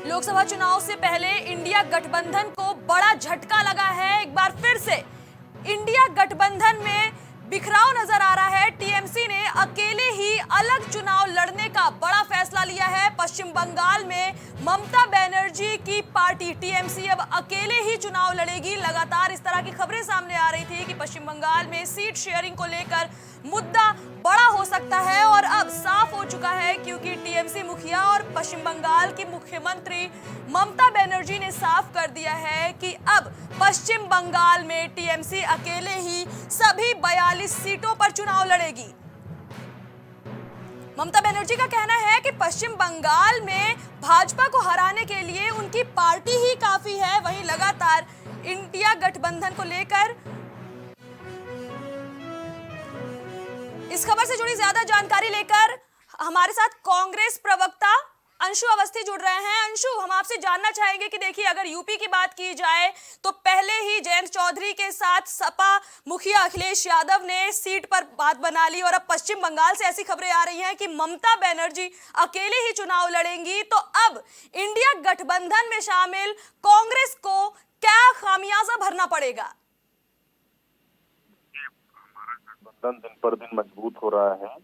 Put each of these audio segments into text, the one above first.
लोकसभा चुनाव से पहले इंडिया गठबंधन को बड़ा झटका लगा है। एक बार फिर से इंडिया गठबंधन में बिखराव नजर आ रहा है। टीएमसी ने अकेले ही अलग चुनाव लड़ने का बड़ा फैसला लिया है। पश्चिम बंगाल में ममता बनर्जी की पार्टी टीएमसी अब अकेले ही चुनाव लड़ेगी। लगातार इस तरह की खबरें सामने आ रही थी कि पश्चिम बंगाल में सीट शेयरिंग को लेकर मुद्दा बड़ा हो सकता है और अब साफ हो चुका है, क्योंकि टीएमसी मुखिया और पश्चिम बंगाल की मुख्यमंत्री ममता बनर्जी ने साफ कर दिया है कि अब पश्चिम बंगाल में टीएमसी अकेले ही सभी 42 सीटों पर चुनाव लड़ेगी। ममता बनर्जी का कहना है कि पश्चिम बंगाल में भाजपा को हराने के लिए उनकी पार्टी ही काफी है। वहीं लगातार इंडिया गठबंधन को लेकर इस खबर से जुड़ी ज्यादा जानकारी लेकर हमारे साथ कांग्रेस प्रवक्ता अंशु अवस्थी जुड़ रहे हैं। अंशु, हम आपसे जानना चाहेंगे कि देखिए, अगर यूपी की बात की जाए तो पहले ही जयंत चौधरी के साथ सपा मुखिया अखिलेश यादव ने सीट पर बात बना ली और अब पश्चिम बंगाल से ऐसी खबरें आ रही हैं कि ममता बनर्जी अकेले ही चुनाव लड़ेंगी। तो अब इंडिया गठबंधन में शामिल कांग्रेस को क्या खामियाजा भरना पड़ेगा? गठबंधन दिन पर दिन मजबूत हो रहा है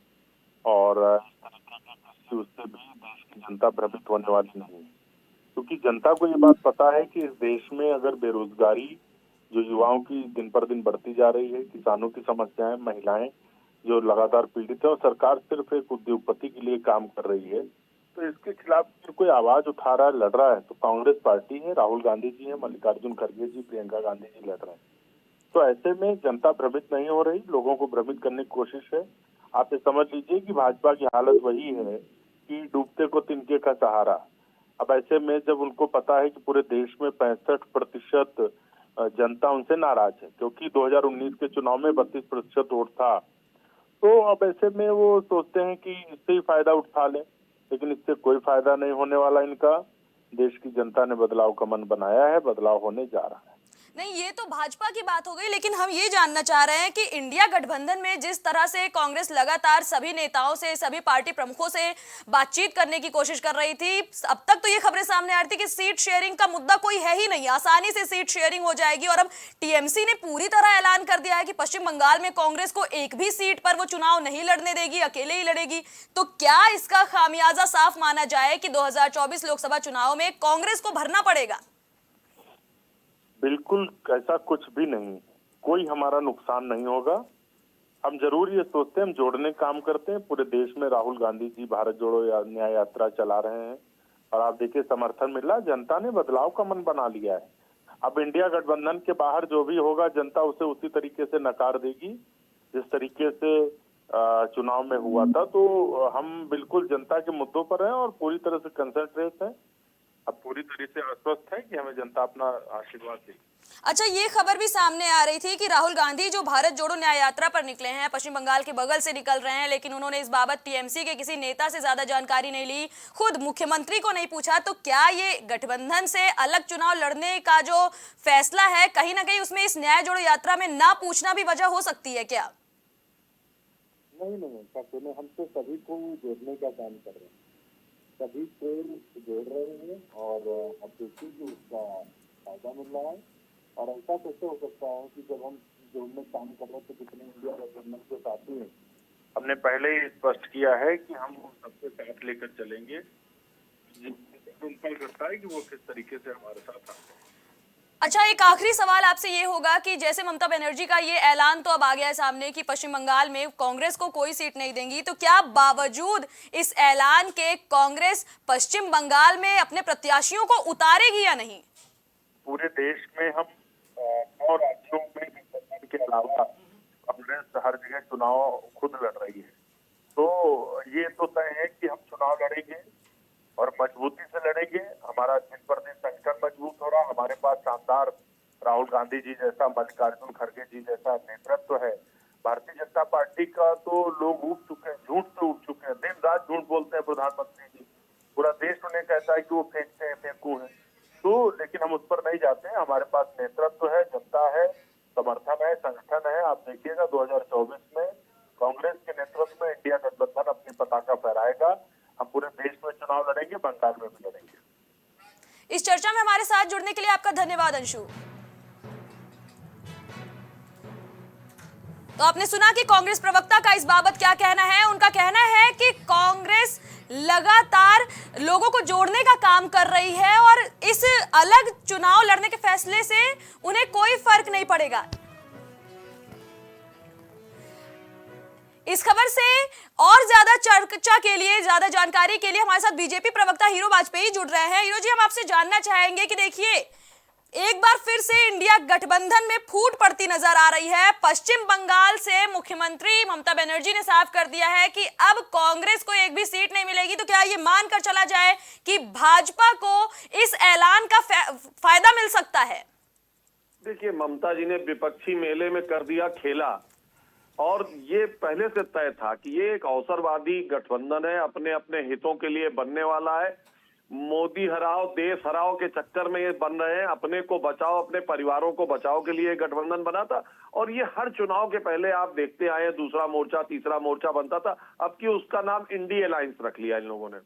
और इस तरीके की कृषि उससे भी देश की जनता भ्रमित होने वाली नहीं है, क्योंकि जनता को ये बात पता है कि इस देश में अगर बेरोजगारी जो युवाओं की दिन पर दिन बढ़ती जा रही है, किसानों की समस्याएं, महिलाएं जो लगातार पीड़ित है और सरकार सिर्फ एक उद्योगपति के लिए काम कर रही है, तो इसके खिलाफ फिर कोई आवाज उठा रहा है, लड़ रहा है तो कांग्रेस पार्टी है, राहुल गांधी जी है, मल्लिकार्जुन खड़गे जी, प्रियंका गांधी जी लड़ रहे हैं। तो ऐसे में जनता भ्रमित नहीं हो रही, लोगों को भ्रमित करने की कोशिश है। आप ये समझ लीजिए कि भाजपा की हालत वही है कि डूबते को तिनके का सहारा। अब ऐसे में जब उनको पता है कि पूरे देश में 65% जनता उनसे नाराज है, क्योंकि 2019 के चुनाव में 32% वोट था, तो अब ऐसे में वो सोचते हैं कि इससे ही फायदा उठा लें, लेकिन इससे कोई फायदा नहीं होने वाला इनका। देश की जनता ने बदलाव का मन बनाया है, बदलाव होने जा रहा है। नहीं, ये तो भाजपा की बात हो गई, लेकिन हम ये जानना चाह रहे हैं कि इंडिया गठबंधन में जिस तरह से कांग्रेस लगातार सभी नेताओं से, सभी पार्टी प्रमुखों से बातचीत करने की कोशिश कर रही थी, अब तक तो ये खबरें सामने आ रही थी कि सीट शेयरिंग का मुद्दा कोई है ही नहीं, आसानी से सीट शेयरिंग हो जाएगी। और अब टीएमसी ने पूरी तरह ऐलान कर दिया है कि पश्चिम बंगाल में कांग्रेस को एक भी सीट पर वो चुनाव नहीं लड़ने देगी, अकेले ही लड़ेगी। तो क्या इसका खामियाजा साफ माना जाए कि 2024 लोकसभा चुनाव में कांग्रेस को भरना पड़ेगा? बिल्कुल ऐसा कुछ भी नहीं, कोई हमारा नुकसान नहीं होगा। हम जरूर ये सोचते हैं, हम जोड़ने काम करते हैं। पूरे देश में राहुल गांधी जी भारत जोड़ो न्याय यात्रा चला रहे हैं और आप देखिए समर्थन मिला, जनता ने बदलाव का मन बना लिया है। अब इंडिया गठबंधन के बाहर जो भी होगा, जनता उसे उसी तरीके से नकार देगी जिस तरीके से चुनाव में हुआ था। तो हम बिल्कुल जनता के मुद्दों पर हैं और पूरी तरह से कंसंट्रेट हैं। अब पूरी तरह से आश्वस्त है कि हमें जनता अपना आशीर्वाद देगी। अच्छा, ये खबर भी सामने आ रही थी कि राहुल गांधी जो भारत जोड़ो न्याय यात्रा पर निकले हैं, पश्चिम बंगाल के बगल से निकल रहे हैं, लेकिन उन्होंने इस बाबत टीएमसी के किसी नेता से ज्यादा जानकारी नहीं ली, खुद मुख्यमंत्री को नहीं पूछा। तो क्या ये गठबंधन से अलग चुनाव लड़ने का जो फैसला है, कहीं ना कहीं उसमें इस न्याय जोड़ो यात्रा में ना पूछना भी वजह हो सकती है क्या? नहीं, हम तो सभी को जोड़ने का काम कर रहे हैं, सभी को जोड़ रहे हैं और अब देखिए कि उसका फायदा मिल रहा है। और ऐसा कैसे हो सकता है कि जब हम जोड़ने काम कर रहे हैं तो कितने इंडिया गठबंधन के साथी हैं। हमने पहले ही स्पष्ट किया है कि हम सबके साथ लेकर चलेंगे, उनका करता है कि वो किस तरीके से हमारे साथ आते हैं। अच्छा, एक आखिरी सवाल आपसे ये होगा कि जैसे ममता बनर्जी का ये ऐलान तो अब आ गया है सामने कि पश्चिम बंगाल में कांग्रेस को कोई सीट नहीं देंगी, तो क्या बावजूद इस ऐलान के कांग्रेस पश्चिम बंगाल में अपने प्रत्याशियों को उतारेगी या नहीं? पूरे देश में हम 9 राज्यों में गठबंधन के अलावा कांग्रेस हर जगह चुनाव खुद लड़ रही है, तो ये तो तय है कि हम चुनाव लड़ेंगे और मजबूती से लड़ेंगे। हमारा दिन पर दिन संगठन मजबूत हो रहा, हमारे पास शानदार राहुल गांधी जी जैसा, मल्लिकार्जुन खड़गे जी जैसा नेतृत्व है। भारतीय जनता पार्टी का तो लोग उब चुके हैं, झूठ से उब चुके हैं, दिन रात झूठ बोलते हैं प्रधानमंत्री जी, पूरा देश उन्हें कहता है कि वो फेंकते हैं, फेंकू है। तो लेकिन हम उस पर नहीं जाते हैं, हमारे पास नेतृत्व है, जनता है, समर्थन है, संगठन है। आप देखिएगा 2024 में कांग्रेस के नेतृत्व में इंडिया गठबंधन अपनी पताका फहराएगा। हम पूरे देश में चुनाव लड़ेंगे, बंगाल में भी लड़ेंगे। इस चर्चा में हमारे साथ जुड़ने के लिए आपका धन्यवाद अंशु। तो आपने सुना कि कांग्रेस प्रवक्ता का इस बाबत क्या कहना है। उनका कहना है कि कांग्रेस लगातार लोगों को जोड़ने का काम कर रही है और इस अलग चुनाव लड़ने के फैसले से उन्हें कोई फर्क नहीं पड़ेगा। इस खबर से और ज्यादा चर्चा के लिए, ज्यादा जानकारी के लिए हमारे साथ बीजेपी प्रवक्ता हीरो वाजपेयी जुड़ रहे हैं। हीरो जी, हम आपसे जानना चाहेंगे कि देखिए, एक बार फिर से इंडिया गठबंधन में फूट पड़ती नजर आ रही है। पश्चिम बंगाल से मुख्यमंत्री ममता बनर्जी ने साफ कर दिया है कि अब कांग्रेस को एक भी सीट नहीं मिलेगी। तो क्या ये मानकर चला जाए कि भाजपा को इस ऐलान का फायदा मिल सकता है? देखिए, ममता जी ने विपक्षी मेले में कर दिया खेला और ये पहले से तय था कि ये एक अवसरवादी गठबंधन है, अपने अपने हितों के लिए बनने वाला है। मोदी हराओ देश हराओ के चक्कर में ये बन रहे हैं। अपने को बचाओ, अपने परिवारों को बचाओ के लिए गठबंधन बना था और ये हर चुनाव के पहले आप देखते आए, दूसरा मोर्चा तीसरा मोर्चा बनता था। अब की उसका नाम इंडी अलायंस रख लिया इन लोगों ने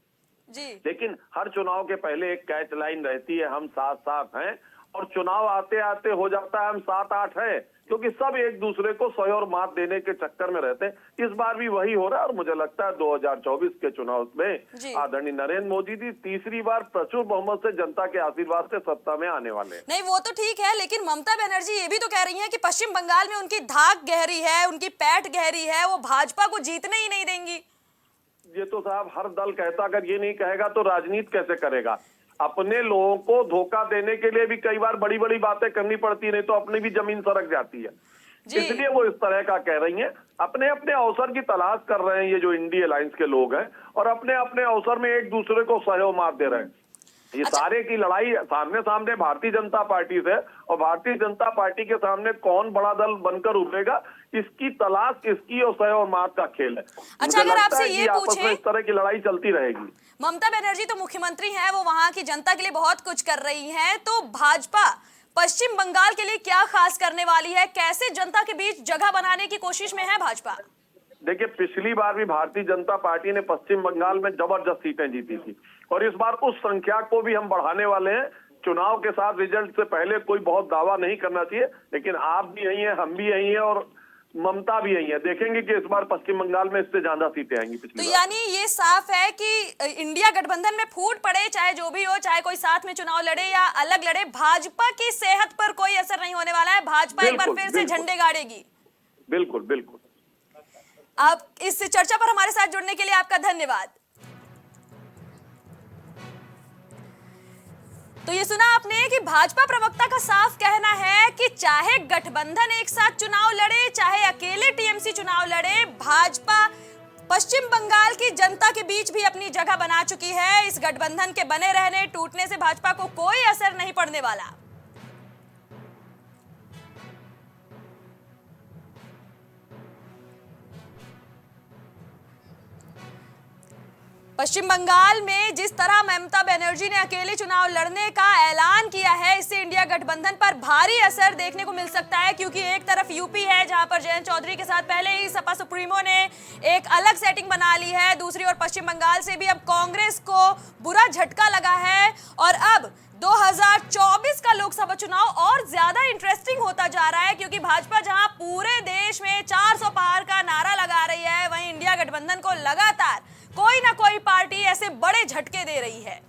जी। लेकिन हर चुनाव के पहले एक कैच लाइन रहती है, हम साथ साथ हैं, और चुनाव आते आते हो जाता है हम 7-8 हैं, क्योंकि सब एक दूसरे को सही और मात देने के चक्कर में रहते हैं। इस बार भी वही हो रहा है और मुझे लगता है 2024 के चुनाव में आदरणीय नरेंद्र मोदी जी तीसरी बार प्रचुर बहुमत से जनता के आशीर्वाद से सत्ता में आने वाले हैं। नहीं, वो तो ठीक है, लेकिन ममता बनर्जी ये भी तो कह रही हैं कि पश्चिम बंगाल में उनकी धाक गहरी है, उनकी पैठ गहरी है, वो भाजपा को जीतने ही नहीं देंगी। ये तो साहब हर दल कहता, अगर ये नहीं कहेगा तो राजनीति कैसे करेगा? अपने लोगों को धोखा देने के लिए भी कई बार बड़ी बड़ी बातें करनी पड़ती है, नहीं तो अपनी भी जमीन सरक जाती है। इसलिए वो इस तरह का कह रही हैं। अपने अपने अवसर की तलाश कर रहे हैं ये जो इंडी अलायंस के लोग हैं, और अपने अपने अवसर में एक दूसरे को सहयोग मार दे रहे हैं। ये सारे की लड़ाई सामने सामने भारतीय जनता पार्टी से, और भारतीय जनता पार्टी के सामने कौन बड़ा दल बनकर उभरेगा, इसकी तलाश इसकी और सहयोग मात का खेल है। अच्छा, अगर आपसे ये पूछें, इस तरह की लड़ाई चलती रहेगी। ममता बनर्जी तो मुख्यमंत्री हैं, वो वहां की जनता के लिए बहुत कुछ कर रही हैं, तो भाजपा पश्चिम बंगाल के लिए क्या खास करने वाली है? कैसे जनता के बीच जगह बनाने की कोशिश में है भाजपा? देखिए, पिछली बार भी भारतीय जनता पार्टी ने पश्चिम बंगाल में जबरदस्त सीटें जीती थी और इस बार उस संख्या को भी हम बढ़ाने वाले हैं। चुनाव के साथ रिजल्ट से पहले कोई बहुत दावा नहीं करना चाहिए, लेकिन आप भी यही हैं, हम भी यही हैं और ममता भी यही है। देखेंगे कि इस बार पश्चिम बंगाल में इससे ज्यादा सीटें आएंगी पिछली बार। यानी ये साफ है कि इंडिया गठबंधन में फूट पड़े, चाहे जो भी हो, चाहे कोई साथ में चुनाव लड़े या अलग लड़े, भाजपा की सेहत पर कोई असर नहीं होने वाला है। भाजपा एक बार फिर से झंडे गाड़ेगी। बिल्कुल बिल्कुल। आप इस चर्चा पर हमारे साथ जुड़ने के लिए आपका धन्यवाद। तो ये सुना आपने कि भाजपा प्रवक्ता का साफ कहना है कि चाहे गठबंधन एक साथ चुनाव लड़े, चाहे अकेले टीएमसी चुनाव लड़े, भाजपा पश्चिम बंगाल की जनता के बीच भी अपनी जगह बना चुकी है। इस गठबंधन के बने रहने टूटने से भाजपा को कोई असर नहीं पड़ने वाला। पश्चिम बंगाल में जिस तरह ममता बनर्जी ने अकेले चुनाव लड़ने का ऐलान किया है, इससे इंडिया गठबंधन पर भारी असर देखने को मिल सकता है, क्योंकि एक तरफ यूपी है जहां पर जयंत चौधरी के साथ पहले ही सपा सुप्रीमो ने एक अलग सेटिंग बना ली है, दूसरी ओर पश्चिम बंगाल से भी अब कांग्रेस को बुरा झटका लगा है और अब 2024 का लोकसभा चुनाव और ज्यादा इंटरेस्टिंग होता जा रहा है, क्योंकि भाजपा जहां पूरे देश में 400 पार का नारा लगा रही है, वहीं इंडिया गठबंधन को लगातार कोई ना कोई पार्टी ऐसे बड़े झटके दे रही है।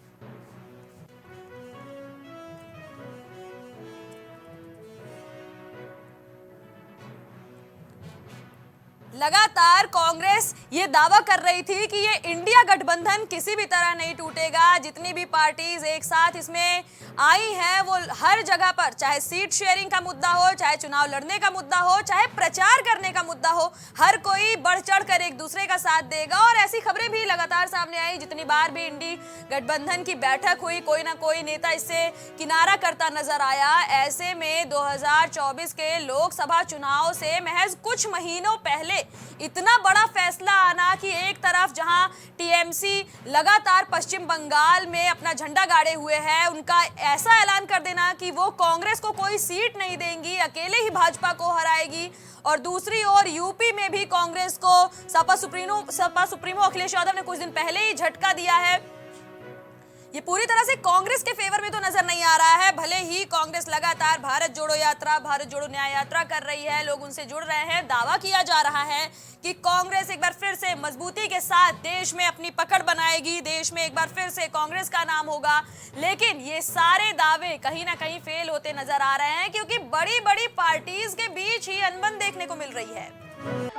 लगातार कांग्रेस ये दावा कर रही थी कि ये इंडिया गठबंधन किसी भी तरह नहीं टूटेगा। जितनी भी पार्टीज एक साथ इसमें आई हैं, वो हर जगह पर, चाहे सीट शेयरिंग का मुद्दा हो, चाहे चुनाव लड़ने का मुद्दा हो, चाहे प्रचार करने का मुद्दा हो, हर कोई बढ़ चढ़ कर एक दूसरे का साथ देगा। और ऐसी खबरें भी लगातार सामने आई, जितनी बार भी इंडी गठबंधन की बैठक हुई, कोई ना कोई नेता इससे किनारा करता नजर आया। ऐसे में 2024 के लोकसभा चुनाव से महज कुछ महीनों पहले इतना बड़ा फैसला आना कि एक तरफ जहां टीएमसी लगातार पश्चिम बंगाल में अपना झंडा गाड़े हुए है, उनका ऐसा ऐलान कर देना कि वो कांग्रेस को कोई सीट नहीं देंगी, अकेले ही भाजपा को हराएगी, और दूसरी ओर यूपी में भी कांग्रेस को सपा सुप्रीमो अखिलेश यादव ने कुछ दिन पहले ही झटका दिया है ये पूरी तरह से कांग्रेस के फेवर में तो नजर नहीं आ रहा है। भले ही कांग्रेस लगातार भारत जोड़ो यात्रा, भारत जोड़ो न्याय यात्रा कर रही है, लोग उनसे जुड़ रहे हैं, दावा किया जा रहा है कि कांग्रेस एक बार फिर से मजबूती के साथ देश में अपनी पकड़ बनाएगी, देश में एक बार फिर से कांग्रेस का नाम होगा। लेकिन ये सारे दावे कहीं ना कहीं फेल होते नजर आ रहे हैं, क्योंकि बड़ी बड़ी पार्टीज के बीच ही अनबन देखने को मिल रही है।